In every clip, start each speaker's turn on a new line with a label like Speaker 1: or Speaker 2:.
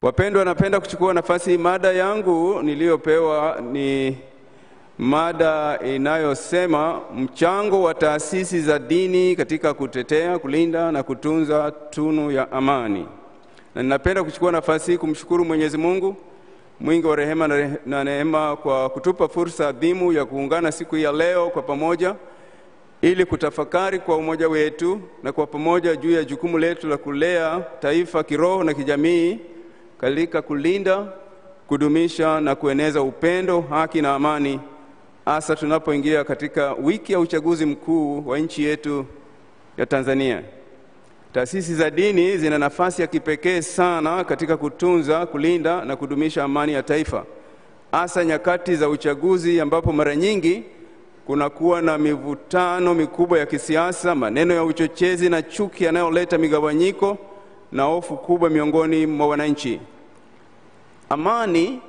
Speaker 1: Wapendwa, napenda kuchukua nafasi. Mada yangu niliyopewa ni mada inayosema mchango wa taasisi za dini katika kutetea, kulinda na kutunza tunu ya amani. Na ninapenda kuchukua nafasi hii kumshukuru Mwenyezi Mungu mwingi wa rehema na neema kwa kutupa fursa adhimu ya kuungana siku ya leo kwa pamoja ili kutafakari kwa umoja wetu na kwa pamoja juu ya jukumu letu la kulea taifa kiroho na kijamii katika kulinda, kudumisha na kueneza upendo, haki na amani, hasa tunapoingia katika wiki ya uchaguzi mkuu wa nchi yetu ya Tanzania. Taasisi za dini zina nafasi ya kipekee sana katika kutunza, kulinda na kudumisha amani ya taifa, hasa nyakati za uchaguzi ambapo mara nyingi kunakuwa na mivutano mikubwa ya kisiasa, maneno ya uchochezi na chuki yanayoleta migawanyiko na hofu kubwa miongoni mwa wananchi. Amani,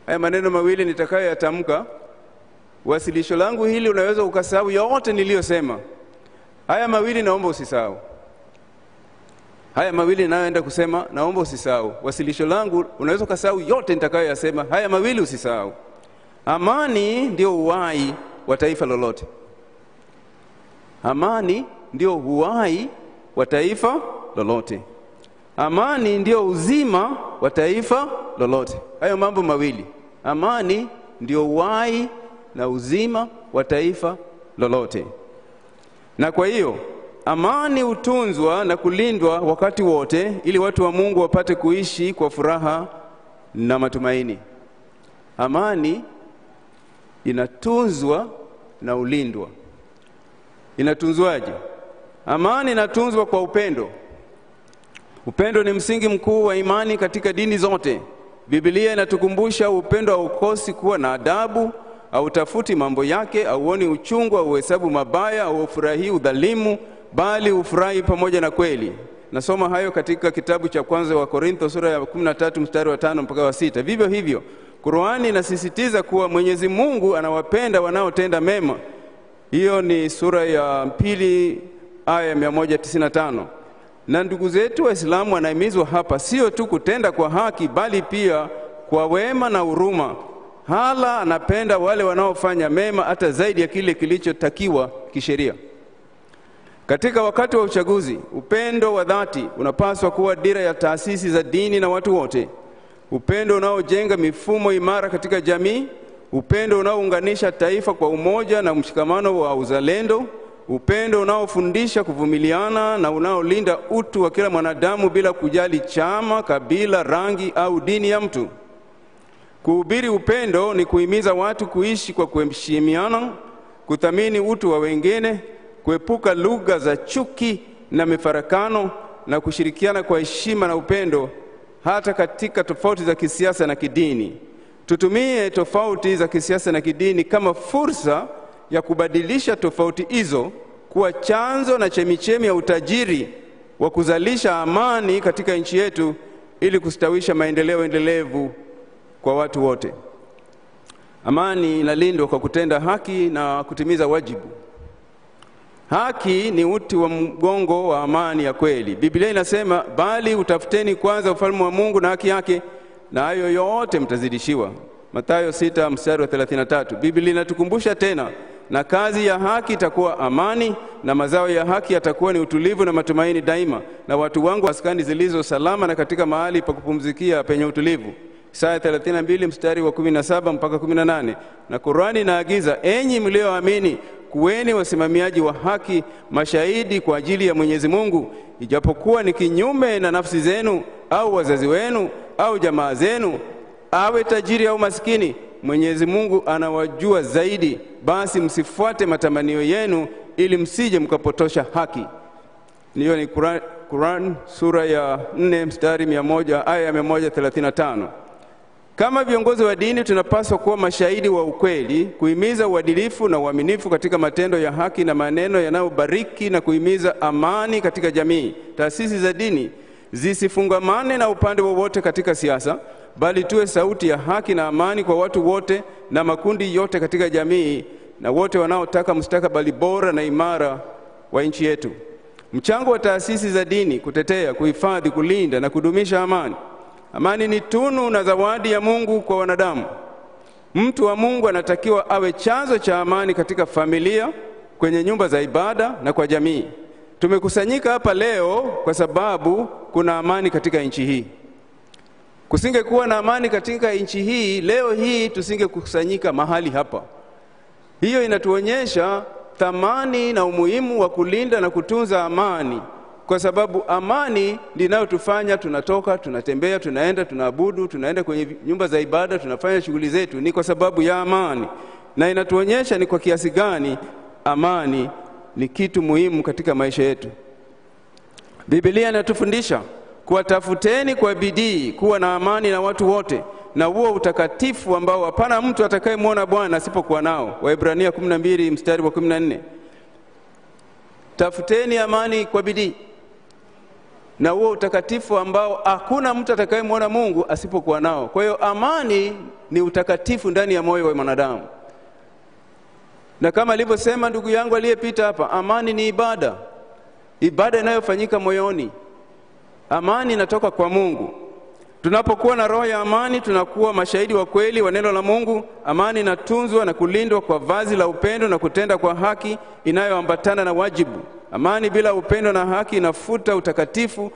Speaker 1: haya maneno mawili nitakayoyatamka, wasilisho langu hili unaweza ukasahau yote niliyosema. Haya mawili naomba usisahau. Haya mawili nayoenda kusema naomba usisahau. Wasilisho langu unaweza ukasahau yote nitakayoyasema. Haya mawili usisahau. Amani ndio uhai wa taifa lolote. Amani ndio uhai wa taifa lolote. Amani ndio uzima wa taifa lolote. Hayo mambo mawili. Amani ndio uhai na uzima wa taifa lolote. Na kwa hiyo amani hutunzwa na kulindwa wakati wote ili watu wa Mungu wapate kuishi kwa furaha na matumaini. Amani inatunzwa na ulindwa. Inatunzwaje? Amani inatunzwa kwa upendo. Upendo ni msingi mkuu wa imani katika dini zote. Biblia inatukumbusha upendo haukosi kuwa na adabu, hautafuti mambo yake, hauoni uchungu, hauhesabu mabaya, haufurahii udhalimu, bali ufurahi pamoja na kweli. Nasoma hayo katika kitabu cha kwanza wa Korintho sura ya 13 mstari wa 5 mpaka wa 6. Vivyo hivyo, Qur'ani inasisitiza kuwa Mwenyezi Mungu anawapenda wanaotenda mema. Hiyo ni sura ya 2 aya 195. Na ndugu zetu Waislamu wanahimizwa hapa sio tu kutenda kwa haki bali pia kwa wema na huruma. Hala anapenda wale wanaofanya mema hata zaidi ya kile kilichotakiwa kisheria. Katika wakati wa uchaguzi, upendo wa dhati unapaswa kuwa dira ya taasisi za dini na watu wote. Upendo unaojenga mifumo imara katika jamii, upendo unaounganisha taifa kwa umoja na mshikamano wa uzalendo, upendo unaofundisha kuvumiliana na unaolinda utu wa kila mwanadamu bila kujali chama, kabila, rangi au dini ya mtu. Kuhubiri upendo ni kuhimiza watu kuishi kwa kuheshimiana, kuthamini utu wa wengine, kuepuka lugha za chuki na mifarakano na kushirikiana kwa heshima na upendo hata katika tofauti za kisiasa na kidini. Tutumie tofauti za kisiasa na kidini kama fursa ya kubadilisha tofauti hizo kuwa chanzo na chemichemi ya utajiri wa kuzalisha amani katika nchi yetu ili kustawisha maendeleo endelevu kwa watu wote. Amani inalindwa kwa kutenda haki na kutimiza wajibu. Haki ni uti wa mgongo wa amani ya kweli. Biblia inasema, bali utafuteni kwanza ufalme wa Mungu na haki yake, na hayo yote mtazidishiwa. Mathayo 6 mstari wa 33. Biblia inatukumbusha tena, na kazi ya haki itakuwa amani, na mazao ya haki yatakuwa ni utulivu na matumaini daima, na watu wangu maskani zilizo salama na katika mahali pa kupumzikia penye utulivu. Isaya 32 mstari wa 17 mpaka 18. Na Qur'ani inaagiza, enyi mlioamini, kuweni wasimamiaji wa haki, mashahidi kwa ajili ya Mwenyezi Mungu, ijapokuwa ni kinyume na nafsi zenu au wazazi wenu au jamaa zenu, awe tajiri au maskini, Mwenyezi Mungu anawajua zaidi, basi msifuate matamanio yenu ili msije mkapotosha haki. Hiyo ni Qur'an sura ya 4 mstari 100 aya ya 135. Kama viongozi wa dini tunapaswa kuwa mashahidi wa ukweli, kuhimiza uadilifu na uaminifu katika matendo ya haki na maneno yanayobariki na kuhimiza amani katika jamii. Taasisi za dini zisifungamane na upande wowote katika siasa, bali tuwe sauti ya haki na amani kwa watu wote na makundi yote katika jamii na wote wanaotaka mustakabali bora na imara wa nchi yetu. Mchango wa taasisi za dini kutetea, kuhifadhi, kulinda na kudumisha amani Amani ni tunu na zawadi ya Mungu kwa wanadamu. Mtu wa Mungu anatakiwa awe chanzo cha amani katika familia, kwenye nyumba za ibada na kwa jamii. Tumekusanyika hapa leo kwa sababu kuna amani katika nchi hii. Kusingekuwa na amani katika nchi hii, leo hii tusingekusanyika mahali hapa. Hiyo inatuonyesha thamani na umuhimu wa kulinda na kutunza amani, kwa sababu amani ndiyo inayotufanya tunatoka, tunatembea, tunaenda, tunaabudu, tunaenda kwenye nyumba za ibada, tunafanya shughuli zetu, ni kwa sababu ya amani. Na inatuonyesha ni kwa kiasi gani amani ni kitu muhimu katika maisha yetu. Biblia inatufundisha kuwatafuteni kwa bidii kuwa na amani na watu wote, na huo utakatifu ambao hapana mtu atakayemwona Bwana asipokuwa nao. Waebrania 12 mstari wa 14. Tafuteni amani kwa bidii na huo utakatifu ambao hakuna mtu atakayemwona Mungu asipokuwa nao. Kwa hiyo amani ni utakatifu ndani ya moyo wa mwanadamu. Na kama alivyosema ndugu yangu aliyepita hapa, amani ni ibada. Ibada inayofanyika moyoni. Amani inatoka kwa Mungu. Tunapokuwa na roho ya amani, tunakuwa mashahidi wa kweli wa neno la Mungu. Amani inatunzwa na kulindwa kwa vazi la upendo na kutenda kwa haki inayoambatana na wajibu. Amani bila upendo na haki inafuta utakatifu,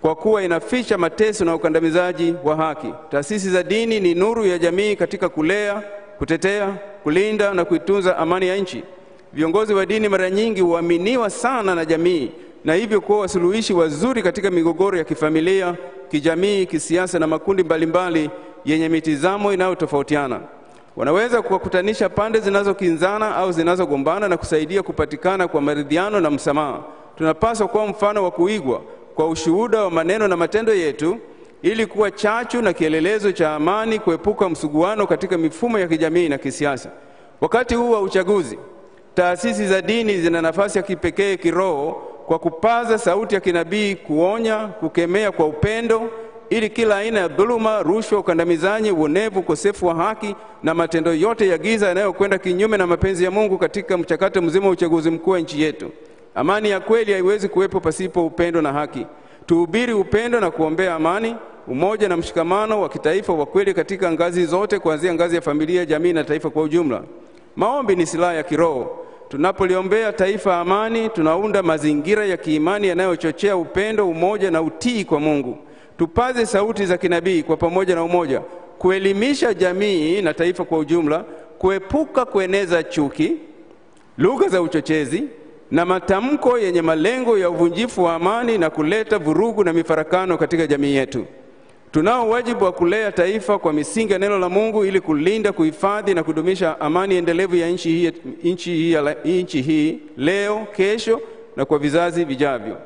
Speaker 1: kwa kuwa inaficha mateso na ukandamizaji wa haki. Taasisi za dini ni nuru ya jamii katika kulea, kutetea, kulinda na kuitunza amani ya nchi. Viongozi wa dini mara nyingi huaminiwa sana na jamii, na hivyo kuwa wasuluhishi wazuri katika migogoro ya kifamilia, kijamii, kisiasa na makundi mbalimbali yenye mitazamo inayotofautiana. Wanaweza kuwakutanisha pande zinazokinzana au zinazogombana na kusaidia kupatikana kwa maridhiano na msamaha. Tunapaswa kuwa mfano wa kuigwa kwa ushuhuda wa maneno na matendo yetu, ili kuwa chachu na kielelezo cha amani, kuepuka msuguano katika mifumo ya kijamii na kisiasa. Wakati huu wa uchaguzi, taasisi za dini zina nafasi ya kipekee kiroho kwa kupaza sauti ya kinabii, kuonya, kukemea kwa upendo, ili kila aina ya dhuluma, rushwa, ukandamizaji, uonevu, ukosefu wa haki na matendo yote ya giza yanayokwenda kinyume na mapenzi ya Mungu katika mchakato mzima wa uchaguzi mkuu wa nchi yetu. Amani ya kweli haiwezi kuwepo pasipo upendo na haki. Tuhubiri upendo na kuombea amani, umoja na mshikamano wa kitaifa wa kweli katika ngazi zote, kuanzia ngazi ya familia, jamii na taifa kwa ujumla. Maombi ni silaha ya kiroho. Tunapoliombea taifa amani, tunaunda mazingira ya kiimani yanayochochea upendo, umoja na utii kwa Mungu. Tupaze sauti za kinabii kwa pamoja na umoja, kuelimisha jamii na taifa kwa ujumla, kuepuka kueneza chuki, lugha za uchochezi na matamko yenye malengo ya uvunjifu wa amani na kuleta vurugu na mifarakano katika jamii yetu. Tunao wajibu wa kulea taifa kwa misingi ya neno la Mungu, ili kulinda, kuhifadhi na kudumisha amani endelevu ya nchi hii leo, kesho na kwa vizazi vijavyo.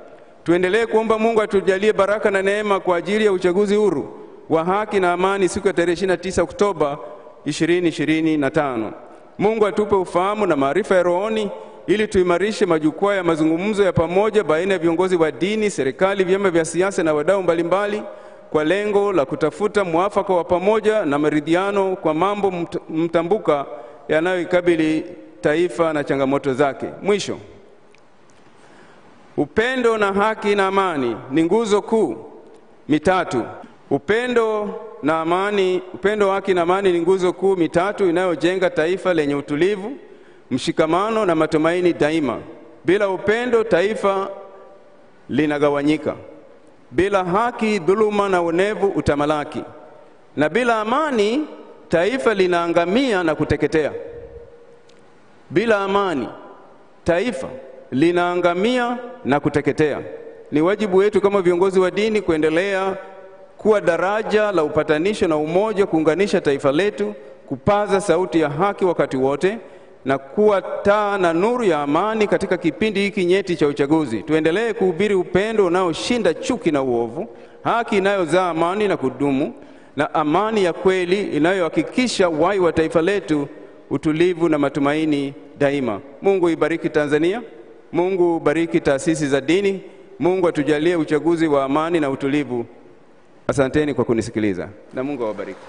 Speaker 1: Tuendelee kuomba Mungu atujalie baraka na neema kwa ajili ya uchaguzi huru wa haki na amani siku ya tarehe 29 Oktoba 2025. Mungu atupe ufahamu na maarifa ya rohoni, ili tuimarishe majukwaa ya mazungumzo ya pamoja baina ya viongozi wa dini, serikali, vyama vya siasa na wadau mbalimbali, kwa lengo la kutafuta mwafaka wa pamoja na maridhiano kwa mambo mtambuka yanayoikabili taifa na changamoto zake. Mwisho, upendo na haki na amani ni nguzo kuu mitatu. Upendo, haki na amani ni nguzo kuu mitatu inayojenga taifa lenye utulivu, mshikamano na matumaini daima. Bila upendo, taifa linagawanyika. Bila haki, dhuluma na uonevu utamalaki. Na bila amani, taifa linaangamia na kuteketea. Bila amani, taifa linaangamia na kuteketea. Ni wajibu wetu kama viongozi wa dini kuendelea kuwa daraja la upatanisho na umoja, kuunganisha taifa letu, kupaza sauti ya haki wakati wote, na kuwa taa na nuru ya amani katika kipindi hiki nyeti cha uchaguzi. Tuendelee kuhubiri upendo unaoshinda chuki na uovu, haki inayozaa amani na kudumu, na amani ya kweli inayohakikisha uhai wa taifa letu, utulivu na matumaini daima. Mungu ibariki Tanzania. Mungu bariki taasisi za dini. Mungu atujalie uchaguzi wa amani na utulivu. Asanteni kwa kunisikiliza, na Mungu awabariki.